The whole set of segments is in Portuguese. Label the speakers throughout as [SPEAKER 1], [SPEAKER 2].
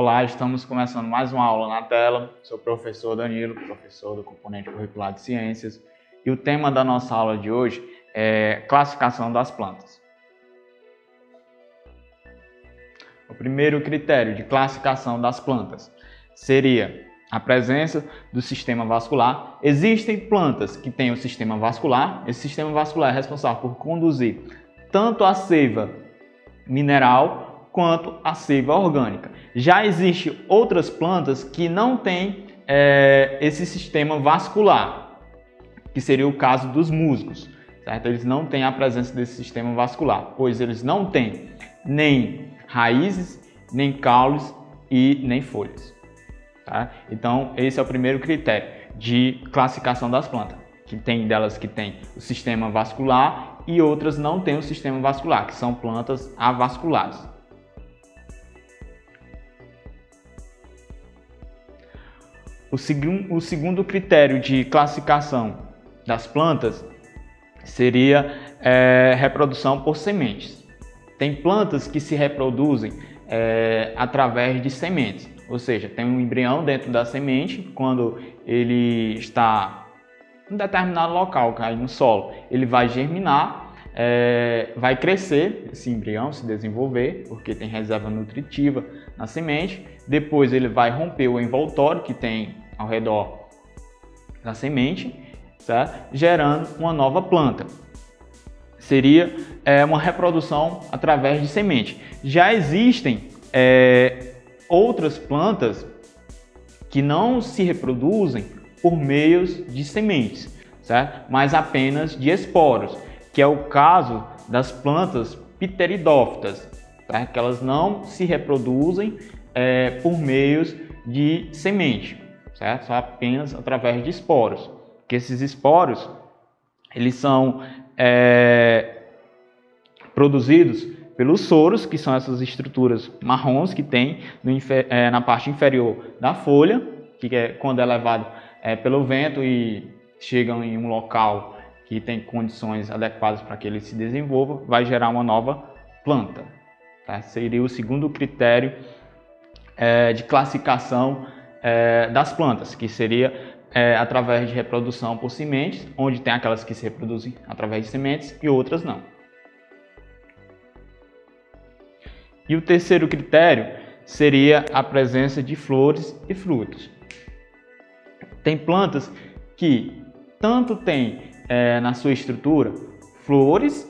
[SPEAKER 1] Olá, estamos começando mais uma aula na tela. Sou o professor Danilo, professor do componente curricular de Ciências. E o tema da nossa aula de hoje é classificação das plantas. O primeiro critério de classificação das plantas seria a presença do sistema vascular. Existem plantas que têm o sistema vascular. Esse sistema vascular é responsável por conduzir tanto a seiva mineral quanto a seiva orgânica. Já existem outras plantas que não têm esse sistema vascular, que seria o caso dos musgos, certo? Eles não têm a presença desse sistema vascular, pois eles não têm nem raízes, nem caules e nem folhas. Tá? Então, esse é o primeiro critério de classificação das plantas. Que tem delas que tem o sistema vascular e outras não têm o sistema vascular, que são plantas avasculares. O segundo critério de classificação das plantas seria reprodução por sementes. Tem plantas que se reproduzem através de sementes, ou seja, tem um embrião dentro da semente. Quando ele está em um determinado local, cai no solo, ele vai germinar, vai crescer esse embrião, se desenvolver, porque tem reserva nutritiva na semente. Depois ele vai romper o envoltório que tem ao redor da semente, certo? Gerando uma nova planta. Seria uma reprodução através de semente. Já existem outras plantas que não se reproduzem por meios de sementes, certo? Mas apenas de esporos, que é o caso das plantas pteridófitas, certo? Que elas não se reproduzem por meios de semente, certo? Só apenas através de esporos. Que esses esporos eles são produzidos pelos soros, que são essas estruturas marrons que tem na parte inferior da folha, que é quando é levado pelo vento e chegam em um local que tem condições adequadas para que ele se desenvolva, vai gerar uma nova planta. Tá? Seria o segundo critério de classificação das plantas, que seria através de reprodução por sementes, onde tem aquelas que se reproduzem através de sementes e outras não. E o terceiro critério seria a presença de flores e frutos. Tem plantas que tanto têm na sua estrutura flores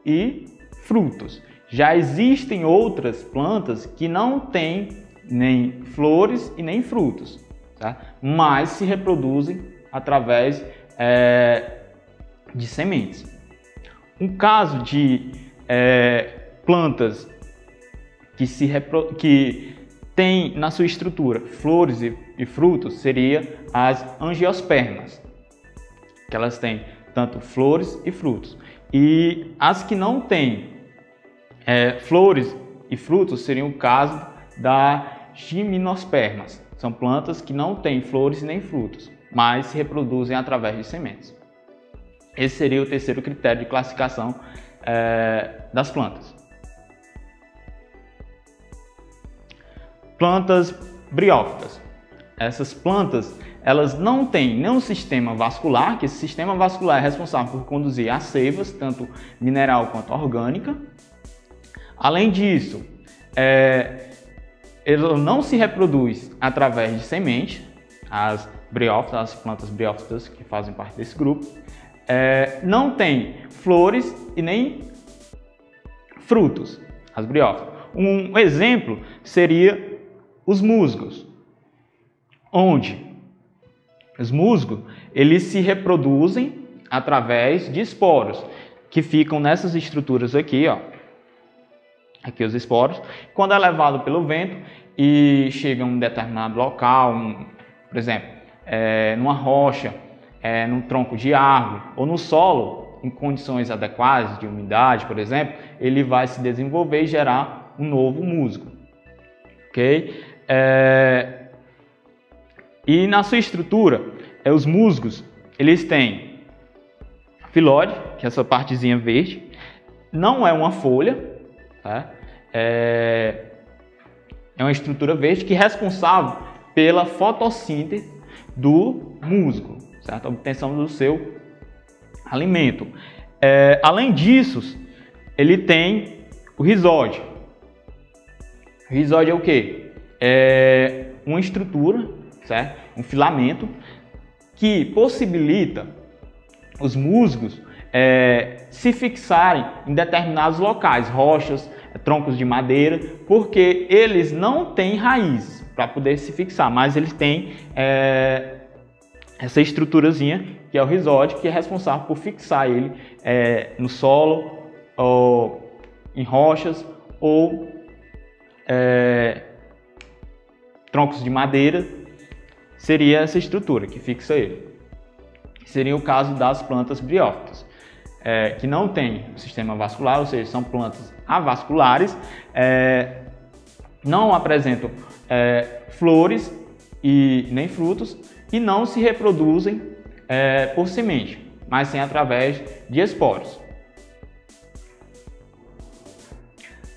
[SPEAKER 1] e frutos. Já existem outras plantas que não têm nem flores e nem frutos, tá? Mas se reproduzem através de sementes. Um caso de plantas que tem na sua estrutura flores e frutos seria as angiospermas, que elas têm tanto flores e frutos. E as que não têm flores e frutos seriam o caso das gimnospermas. São plantas que não têm flores nem frutos, mas se reproduzem através de sementes. Esse seria o terceiro critério de classificação das plantas. Plantas briófitas. Essas plantas elas não têm nenhum sistema vascular, que esse sistema vascular é responsável por conduzir as seivas, tanto mineral quanto orgânica. Além disso, ele não se reproduz através de semente, as briófitas, as plantas briófitas que fazem parte desse grupo, não tem flores e nem frutos, as briófitas. Um exemplo seria os musgos, onde os musgos eles se reproduzem através de esporos, que ficam nessas estruturas aqui, ó. Aqui os esporos, quando é levado pelo vento e chega a um determinado local, por exemplo, numa rocha, num tronco de árvore ou no solo, em condições adequadas de umidade, por exemplo, ele vai se desenvolver e gerar um novo musgo. Ok? E na sua estrutura, os musgos, eles têm filode, que é essa partezinha verde, não é uma folha, tá? É uma estrutura verde que é responsável pela fotossíntese do musgo, certo? A obtenção do seu alimento. Além disso, ele tem o rizóide. O rizóide é o quê? É uma estrutura, certo? Um filamento que possibilita os musgos se fixarem em determinados locais, rochas, troncos de madeira, porque eles não têm raízes para poder se fixar, mas eles têm essa estruturazinha que é o rizóide, que é responsável por fixar ele no solo, ou em rochas, ou troncos de madeira. Seria essa estrutura que fixa ele. Seria o caso das plantas briófitas, que não têm um sistema vascular, ou seja, são plantas avasculares, não apresentam flores e nem frutos e não se reproduzem por semente, mas sim através de esporos.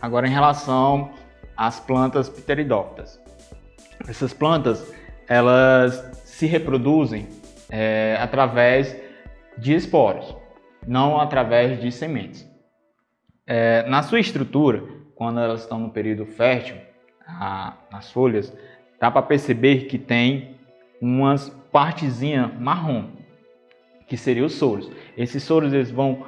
[SPEAKER 1] Agora, em relação às plantas pteridófitas. Essas plantas, elas se reproduzem através de esporos, não através de sementes. Na sua estrutura, quando elas estão no período fértil, nas folhas, dá para perceber que tem umas partezinhas marrom, que seriam os soros. Esses soros eles vão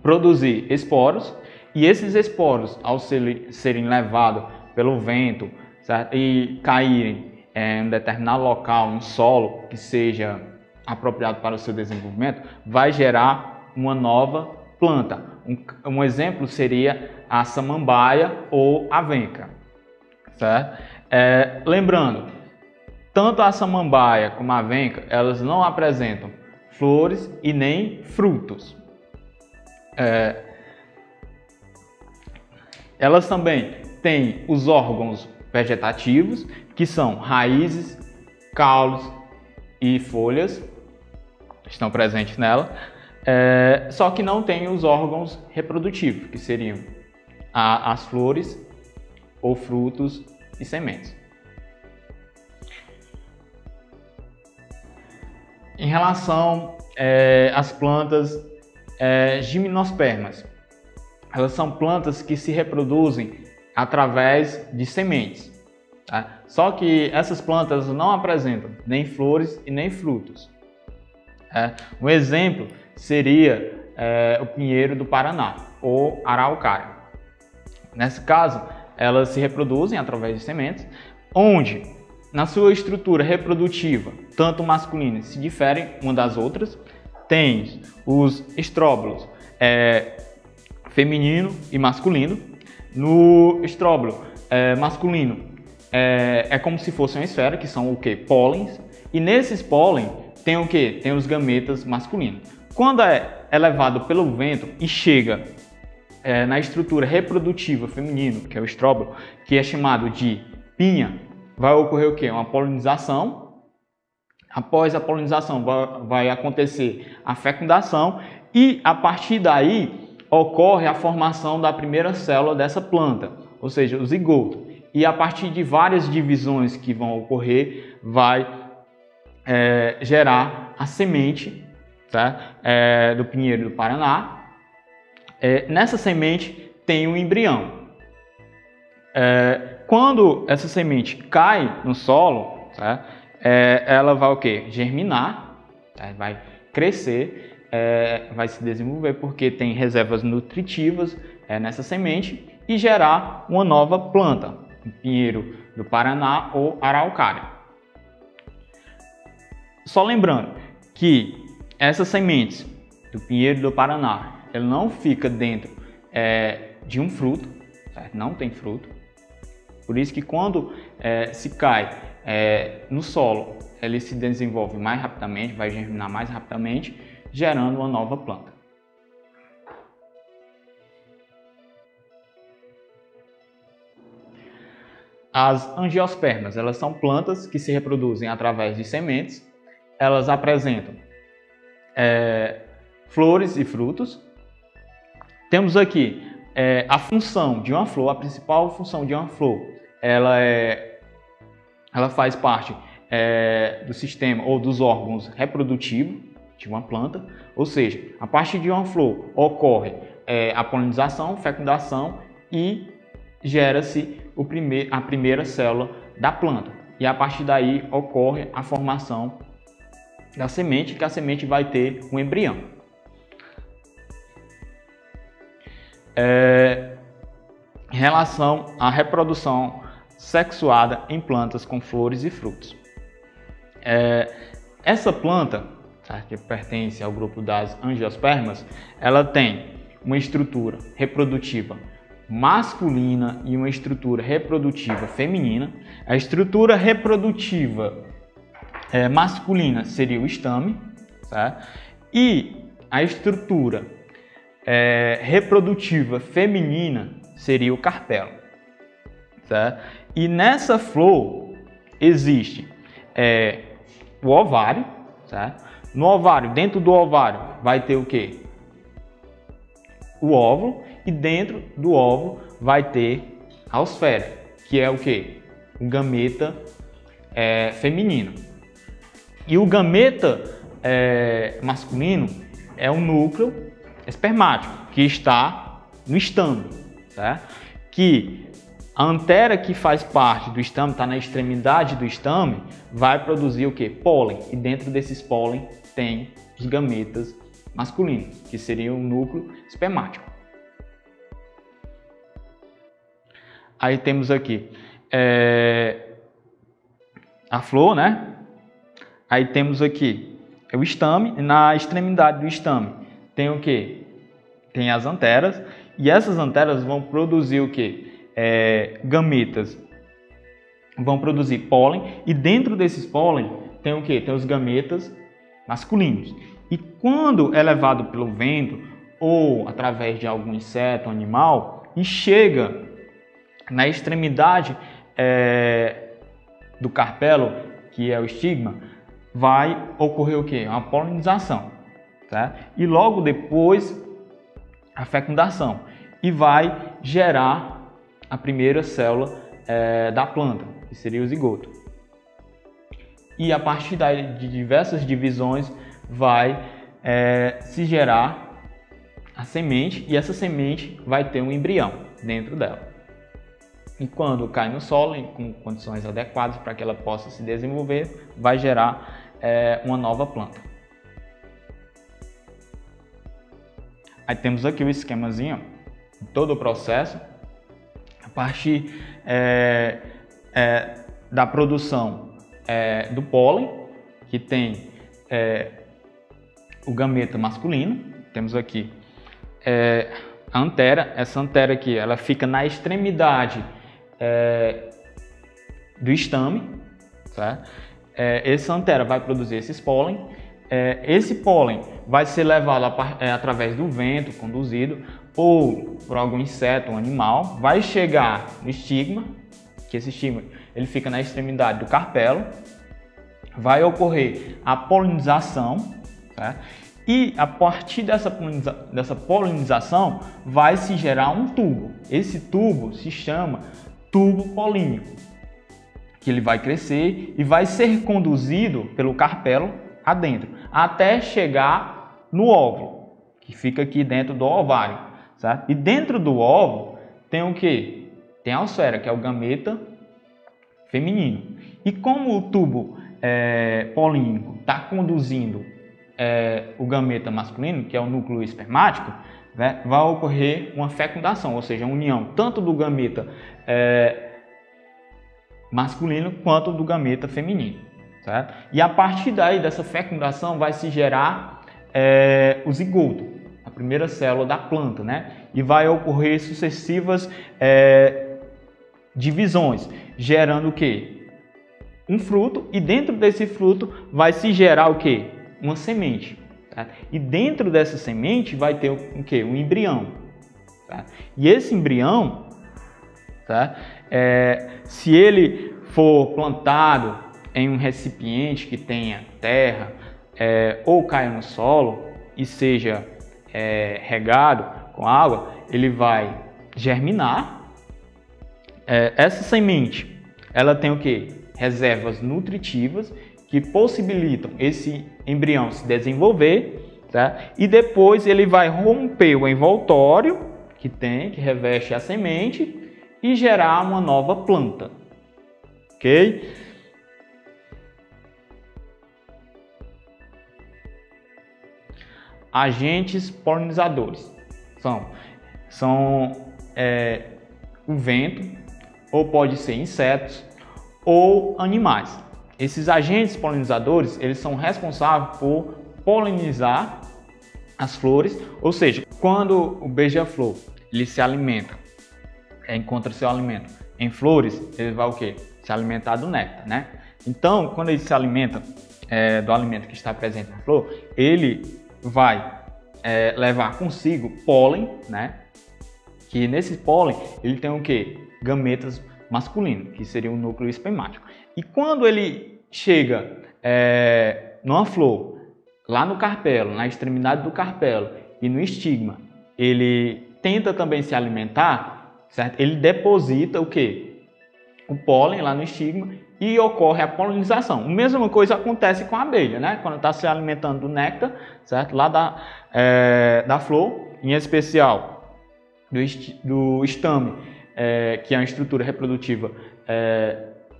[SPEAKER 1] produzir esporos, e esses esporos, ao serem levados pelo vento, certo? E caírem em um determinado local, um solo que seja apropriado para o seu desenvolvimento, vai gerar uma nova planta. Um exemplo seria a samambaia ou a avenca, certo? Lembrando, tanto a samambaia como a avenca, elas não apresentam flores e nem frutos. Elas também têm os órgãos vegetativos, que são raízes, caules e folhas, estão presentes nela, só que não tem os órgãos reprodutivos, que seriam as flores ou frutos e sementes. Em relação às plantas gimnospermas, elas são plantas que se reproduzem através de sementes, tá? Só que essas plantas não apresentam nem flores e nem frutos. Um exemplo seria o pinheiro do Paraná ou araucária. Nesse caso, elas se reproduzem através de sementes, onde na sua estrutura reprodutiva, tanto masculina, se diferem uma das outras. Tem os estróbilos feminino e masculino. No estróbilo masculino é como se fosse uma esfera, que são o que? Pólens. E nesses pólen tem o que? Tem os gametas masculinos. Quando é levado pelo vento e chega na estrutura reprodutiva feminino, que é o estróbilo, que é chamado de pinha, vai ocorrer o que? Uma polinização. Após a polinização vai acontecer a fecundação e a partir daí ocorre a formação da primeira célula dessa planta, ou seja, o zigoto. E a partir de várias divisões que vão ocorrer, vai gerar a semente, tá? Do pinheiro do Paraná. Nessa semente tem um embrião. Quando essa semente cai no solo, tá? Ela vai o quê? Germinar, tá? Vai crescer, vai se desenvolver porque tem reservas nutritivas nessa semente e gerar uma nova planta, o pinheiro do Paraná ou araucária. Só lembrando que essas sementes do pinheiro do Paraná, ela não fica dentro de um fruto, certo? Não tem fruto. Por isso que quando se cai no solo, ele se desenvolve mais rapidamente, vai germinar mais rapidamente, gerando uma nova planta. As angiospermas, elas são plantas que se reproduzem através de sementes. Elas apresentam flores e frutos. Temos aqui a função de uma flor, a principal função de uma flor, ela faz parte do sistema ou dos órgãos reprodutivos de uma planta, ou seja, a partir de uma flor ocorre a polinização, fecundação e gera-se a primeira célula da planta. E a partir daí ocorre a formação da semente, que a semente vai ter um embrião. Em relação à reprodução sexuada em plantas com flores e frutos. Essa planta, que pertence ao grupo das angiospermas, ela tem uma estrutura reprodutiva masculina e uma estrutura reprodutiva feminina. A estrutura reprodutiva masculina seria o estame, certo? E a estrutura reprodutiva feminina seria o carpelo, certo? E nessa flor existe o ovário, certo? No ovário, dentro do ovário, vai ter o quê? O óvulo, e dentro do óvulo vai ter a osfera, que é o quê? O gameta feminino. E o gameta masculino é o núcleo espermático, que está no estame, tá? Que a antera que faz parte do estame, está na extremidade do estame, vai produzir o quê? Pólen. E dentro desses pólen tem os gametas masculinos, que seria o núcleo espermático. Aí temos aqui a flor, né? Aí temos aqui o estame, e na extremidade do estame tem o quê? Tem as anteras, e essas anteras vão produzir o quê? Gametas. Vão produzir pólen, e dentro desses pólen tem o quê? Tem os gametas masculinos. E quando é levado pelo vento ou através de algum inseto, animal, e chega na extremidade do carpelo, que é o estigma, vai ocorrer o quê? Uma polinização, tá? E logo depois a fecundação, e vai gerar a primeira célula da planta, que seria o zigoto. E a partir daí, de diversas divisões, vai se gerar a semente, e essa semente vai ter um embrião dentro dela. E quando cai no solo, com condições adequadas para que ela possa se desenvolver, vai gerar uma nova planta. Aí temos aqui o esquemazinho, todo o processo, a partir da produção do pólen, que tem o gameta masculino. Temos aqui a antera. Essa antera aqui, ela fica na extremidade do estame, certo? Essa antera vai produzir esses pólen. Esse pólen vai ser levado através do vento, conduzido, ou por algum inseto, um animal, vai chegar no estigma, que esse estigma ele fica na extremidade do carpelo, vai ocorrer a polinização, certo? E a partir dessa polinização vai se gerar um tubo. Esse tubo se chama tubo polínico, que ele vai crescer e vai ser conduzido pelo carpelo adentro, até chegar no óvulo, que fica aqui dentro do ovário, certo? E dentro do óvulo tem o quê? Tem a osfera, que é o gameta feminino. E como o tubo polínico está conduzindo o gameta masculino, que é o núcleo espermático, né, vai ocorrer uma fecundação, ou seja, a união tanto do gameta masculino quanto do gameta feminino, certo? E a partir daí, dessa fecundação, vai se gerar o zigoto, a primeira célula da planta, né? E vai ocorrer sucessivas divisões, gerando o quê? Um fruto, e dentro desse fruto vai se gerar o quê? Uma semente. Tá? E dentro dessa semente vai ter o quê? Um embrião. Tá? E esse embrião, tá? Se ele for plantado em um recipiente que tenha terra ou caia no solo e seja regado com água, ele vai germinar. Essa semente, ela tem o quê? Reservas nutritivas que possibilitam esse embrião se desenvolver, tá? E depois ele vai romper o envoltório que reveste a semente e gerar uma nova planta, ok? Agentes polinizadores são o vento, ou pode ser insetos ou animais. Esses agentes polinizadores, eles são responsáveis por polinizar as flores, ou seja, quando o beija-flor ele se alimenta, encontra seu alimento em flores, ele vai o quê? Se alimentar do néctar, né? Então, quando ele se alimenta do alimento que está presente na flor, ele vai levar consigo pólen, né? Que nesse pólen ele tem o quê? Gametas masculinos, que seria o núcleo espermático. E quando ele chega numa flor, lá no carpelo, na extremidade do carpelo e no estigma, ele tenta também se alimentar, certo? Ele deposita o quê? O pólen lá no estigma e ocorre a polinização. A mesma coisa acontece com a abelha, né? Quando está se alimentando do néctar, certo? Lá da flor, em especial do estame, que é uma estrutura reprodutiva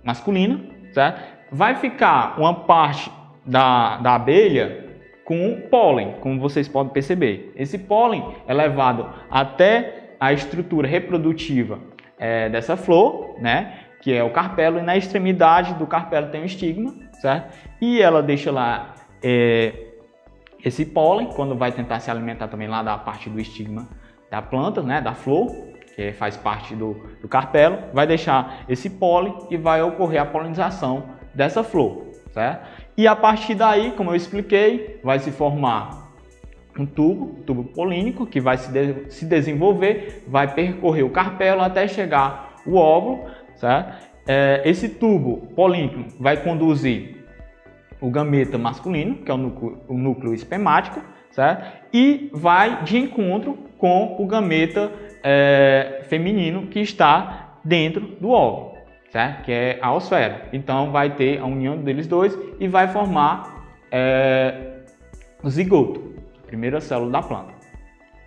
[SPEAKER 1] masculina, certo? Vai ficar uma parte da abelha com pólen, como vocês podem perceber. Esse pólen é levado até a estrutura reprodutiva dessa flor, né? Que é o carpelo, e na extremidade do carpelo tem o estigma, certo? E ela deixa lá esse pólen, quando vai tentar se alimentar também lá da parte do estigma da planta, né? Da flor, que faz parte do carpelo, vai deixar esse pólen e vai ocorrer a polinização dessa flor, certo? E a partir daí, como eu expliquei, vai se formar um tubo polínico que vai se desenvolver, vai percorrer o carpelo até chegar o óvulo, certo? Esse tubo polínico vai conduzir o gameta masculino, que é o núcleo espermático, certo? E vai de encontro com o gameta feminino que está dentro do óvulo, certo? Que é a osfera. Então vai ter a união deles dois e vai formar o zigoto, a primeira célula da planta.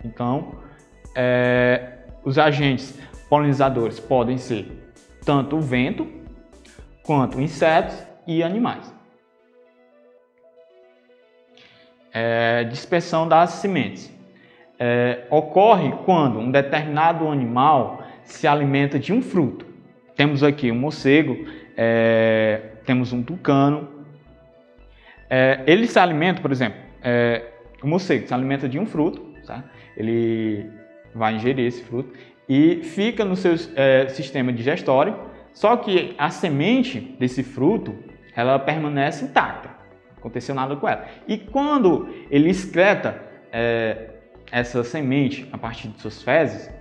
[SPEAKER 1] Então, os agentes polinizadores podem ser tanto o vento, quanto insetos e animais. Dispersão das sementes. Ocorre quando um determinado animal se alimenta de um fruto. Temos aqui um morcego, temos um tucano. Ele se alimenta, por exemplo, o morcego se alimenta de um fruto, certo? Ele vai ingerir esse fruto e fica no seu sistema digestório, só que a semente desse fruto, ela permanece intacta, não aconteceu nada com ela. E quando ele excreta essa semente a partir de suas fezes,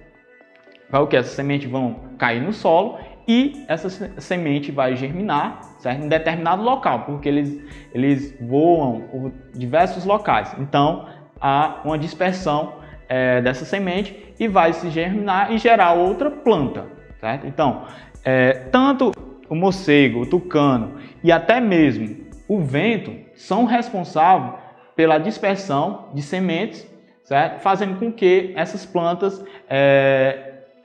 [SPEAKER 1] essas sementes vão cair no solo e essa semente vai germinar, certo? Em determinado local, porque eles voam por diversos locais. Então, há uma dispersão dessa semente e vai se germinar e gerar outra planta, certo? Então, tanto o morcego, o tucano e até mesmo o vento são responsáveis pela dispersão de sementes, certo? Fazendo com que essas plantas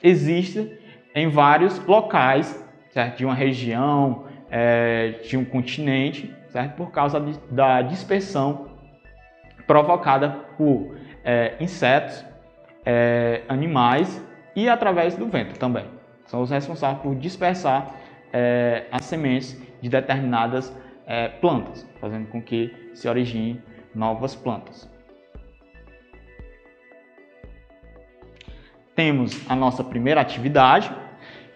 [SPEAKER 1] existam em vários locais, certo? De uma região, de um continente, certo? Por causa da dispersão provocada por insetos, animais e através do vento também. São os responsáveis por dispersar as sementes de determinadas plantas, fazendo com que se originem novas plantas. Temos a nossa primeira atividade,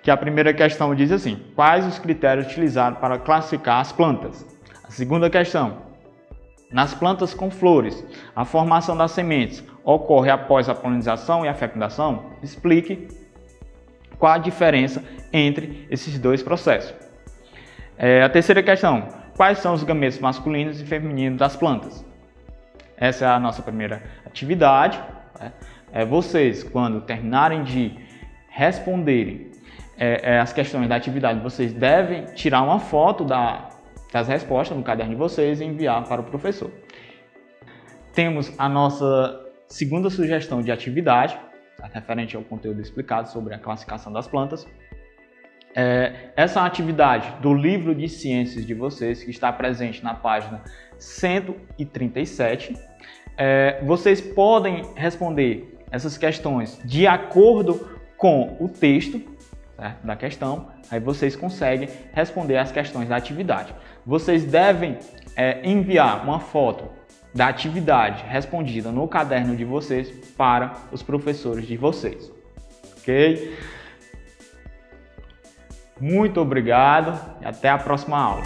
[SPEAKER 1] que a primeira questão diz assim: quais os critérios utilizados para classificar as plantas? A segunda questão: nas plantas com flores, a formação das sementes ocorre após a polinização e a fecundação? Explique qual a diferença entre esses dois processos. A terceira questão: quais são os gametas masculinos e femininos das plantas? Essa é a nossa primeira atividade. Vocês, quando terminarem de responderem as questões da atividade, vocês devem tirar uma foto das respostas no caderno de vocês e enviar para o professor. Temos a nossa segunda sugestão de atividade, referente ao conteúdo explicado sobre a classificação das plantas. Essa atividade do livro de ciências de vocês, que está presente na página 137, vocês podem responder essas questões de acordo com o texto, certo, da questão. Aí vocês conseguem responder as questões da atividade. Vocês devem enviar uma foto da atividade respondida no caderno de vocês para os professores de vocês. Ok? Muito obrigado e até a próxima aula.